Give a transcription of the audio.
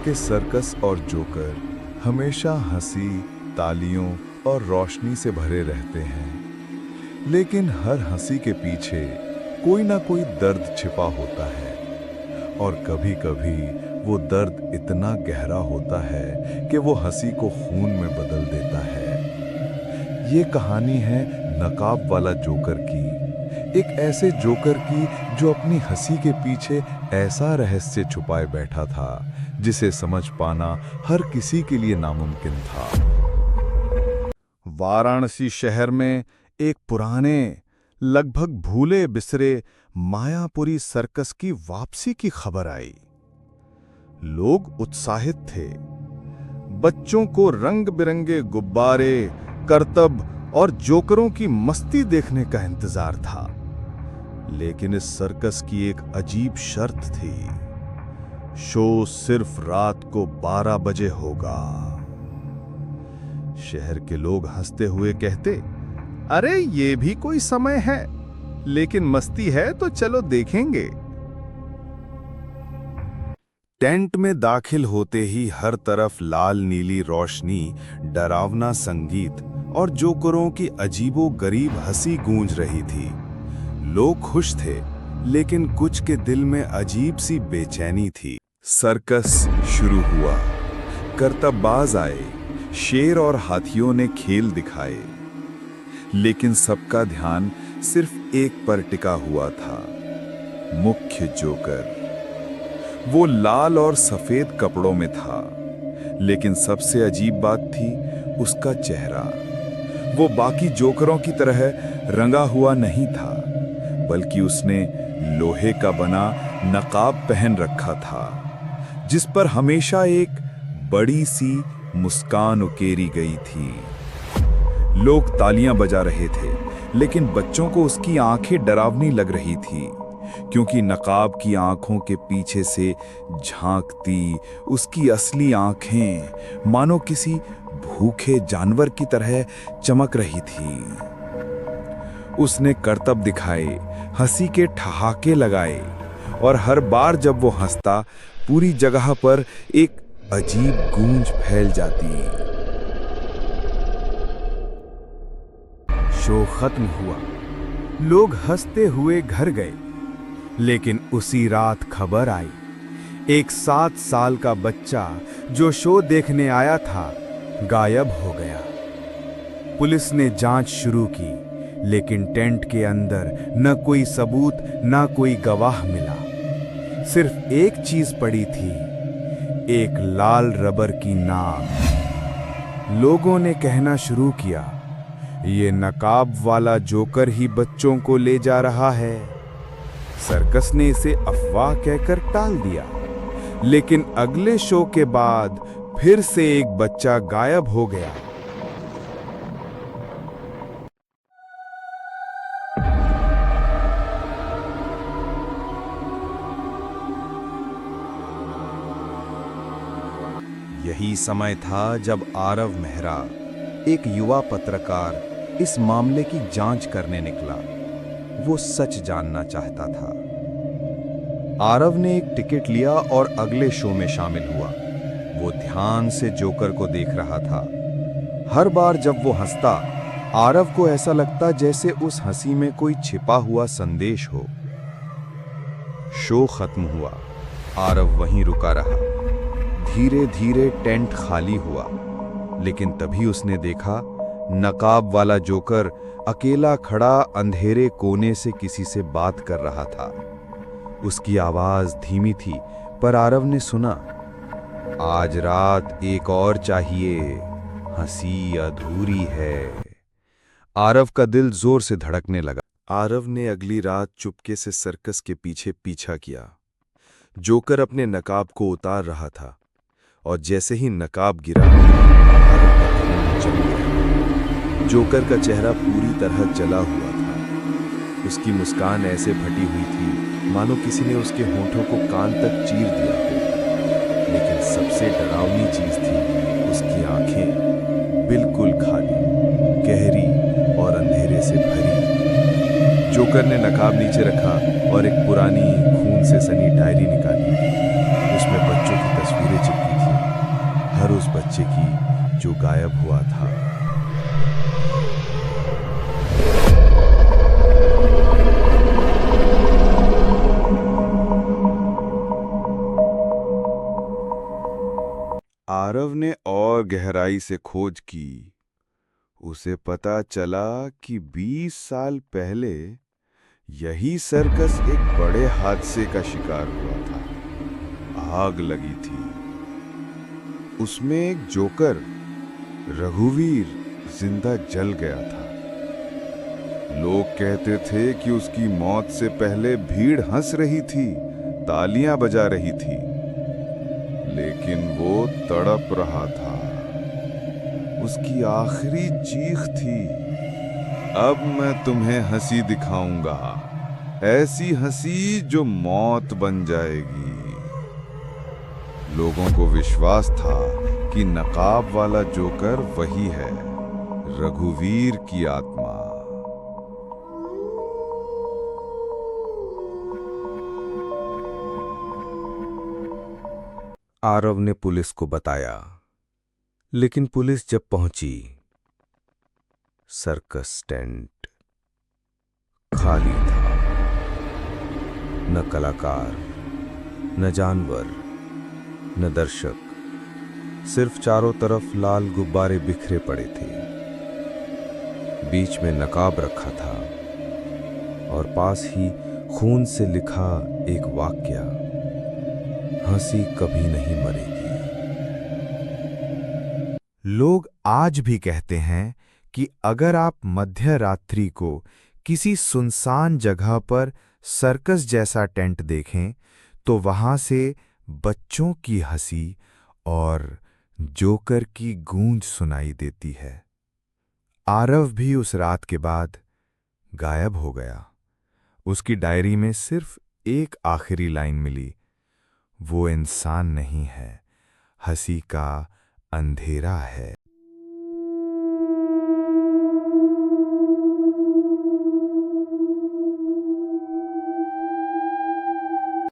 कि सर्कस और जोकर हमेशा हंसी, तालियों और रोशनी से भरे रहते हैं, लेकिन हर हंसी के पीछे कोई ना कोई दर्द छिपा होता है और कभी-कभी वो दर्द इतना गहरा होता है कि वो हंसी को खून में बदल देता है। ये कहानी है नकाब वाला जोकर की, एक ऐसे जोकर की जो अपनी हंसी के पीछे ऐसा रहस्य छुपाए बैठा था जिसे समझ पाना हर किसी के लिए नामुमकिन था। वाराणसी शहर में एक पुराने, लगभग भूले बिसरे मायापुरी सर्कस की वापसी की खबर आई। लोग उत्साहित थे। बच्चों को रंग बिरंगे गुब्बारे, करतब और जोकरों की मस्ती देखने का इंतजार था। लेकिन इस सर्कस की एक अजीब शर्त थी, शो सिर्फ रात को 12 बजे होगा। शहर के लोग हंसते हुए कहते, अरे ये भी कोई समय है, लेकिन मस्ती है तो चलो देखेंगे। टेंट में दाखिल होते ही हर तरफ लाल नीली रोशनी, डरावना संगीत और जोकरों की अजीबो-गरीब हंसी गूंज रही थी। लोग खुश थे, लेकिन कुछ के दिल में अजीब सी बेचैनी थी। सर्कस शुरू हुआ। करतबबाज आए, शेर और हाथियों ने खेल दिखाए, लेकिन सबका ध्यान सिर्फ एक पर टिका हुआ था, मुख्य जोकर। वो लाल और सफेद कपड़ों में था, लेकिन सबसे अजीब बात थी उसका चेहरा। वो बाकी जोकरों की तरह रंगा हुआ नहीं था, बल्कि उसने लोहे का बना नकाब पहन रखा था, जिस पर हमेशा एक बड़ी सी मुस्कान उकेरी गई थी। लोग तालियां बजा रहे थे, लेकिन बच्चों को उसकी आंखें डरावनी लग रही थी, क्योंकि नकाब की आंखों के पीछे से झांकती उसकी असली आंखें मानो किसी भूखे जानवर की तरह चमक रही थी। उसने करतब दिखाए, हंसी के ठहाके लगाए, और हर बार जब वो हंसता, पूरी जगह पर एक अजीब गूंज फैल जाती। शो खत्म हुआ। लोग हंसते हुए घर गए, लेकिन उसी रात खबर आई, एक 7 साल का बच्चा जो शो देखने आया था गायब हो गया। पुलिस ने जांच शुरू की, लेकिन टेंट के अंदर न कोई सबूत, न कोई गवाह मिला। सिर्फ एक चीज पड़ी थी, एक लाल रबर की नाव। लोगों ने कहना शुरू किया, ये नकाब वाला जोकर ही बच्चों को ले जा रहा है। सर्कस ने इसे अफवाह कहकर टाल दिया, लेकिन अगले शो के बाद फिर से एक बच्चा गायब हो गया। यही समय था जब आरव मेहरा, एक युवा पत्रकार, इस मामले की जांच करने निकला। वो सच जानना चाहता था। आरव ने एक टिकट लिया और अगले शो में शामिल हुआ। वो ध्यान से जोकर को देख रहा था। हर बार जब वो हंसता, आरव को ऐसा लगता जैसे उस हंसी में कोई छिपा हुआ संदेश हो। शो खत्म हुआ। आरव वहीं रुका रहा। धीरे धीरे टेंट खाली हुआ, लेकिन तभी उसने देखा नकाब वाला जोकर अकेला खड़ा अंधेरे कोने से किसी से बात कर रहा था। उसकी आवाज धीमी थी, पर आरव ने सुना, आज रात एक और चाहिए, हंसी अधूरी है। आरव का दिल जोर से धड़कने लगा। आरव ने अगली रात चुपके से सर्कस के पीछे पीछा किया। जोकर अपने नकाब को उतार रहा था, और जैसे ही नकाब गिरा, आरव का खून जम गया। जोकर का चेहरा पूरी तरह जला हुआ था। उसकी मुस्कान ऐसे फटी हुई थी मानो किसी ने उसके होठों को कान तक चीर दिया हो। लेकिन सबसे डरावनी चीज थी उसकी आंखें, बिल्कुल खाली, गहरी और अंधेरे से भरी। जोकर ने नकाब नीचे रखा और एक पुरानी खून से सनी डायरी निकाली। उसमें बच्चों की तस्वीरें चिपकी बच्चे की जो गायब हुआ था। आरव ने और गहराई से खोज की। उसे पता चला कि 20 साल पहले यही सर्कस एक बड़े हादसे का शिकार हुआ था। आग लगी थी। उसमें एक जोकर रघुवीर जिंदा जल गया था। लोग कहते थे कि उसकी मौत से पहले भीड़ हंस रही थी, तालियां बजा रही थी, लेकिन वो तड़प रहा था। उसकी आखिरी चीख थी, अब मैं तुम्हें हंसी दिखाऊंगा, ऐसी हंसी जो मौत बन जाएगी। लोगों को विश्वास था कि नकाब वाला जोकर वही है, रघुवीर की आत्मा। आरव ने पुलिस को बताया, लेकिन पुलिस जब पहुंची, सर्कस टेंट खाली था। न कलाकार, न जानवर, न दर्शक, सिर्फ चारों तरफ लाल गुब्बारे बिखरे पड़े थे। बीच में नकाब रखा था और पास ही खून से लिखा एक वाक्य, हंसी कभी नहीं मरेगी। लोग आज भी कहते हैं कि अगर आप मध्य रात्रि को किसी सुनसान जगह पर सर्कस जैसा टेंट देखें, तो वहां से बच्चों की हंसी और जोकर की गूंज सुनाई देती है। आरव भी उस रात के बाद गायब हो गया। उसकी डायरी में सिर्फ एक आखिरी लाइन मिली, वो इंसान नहीं है, हंसी का अंधेरा है।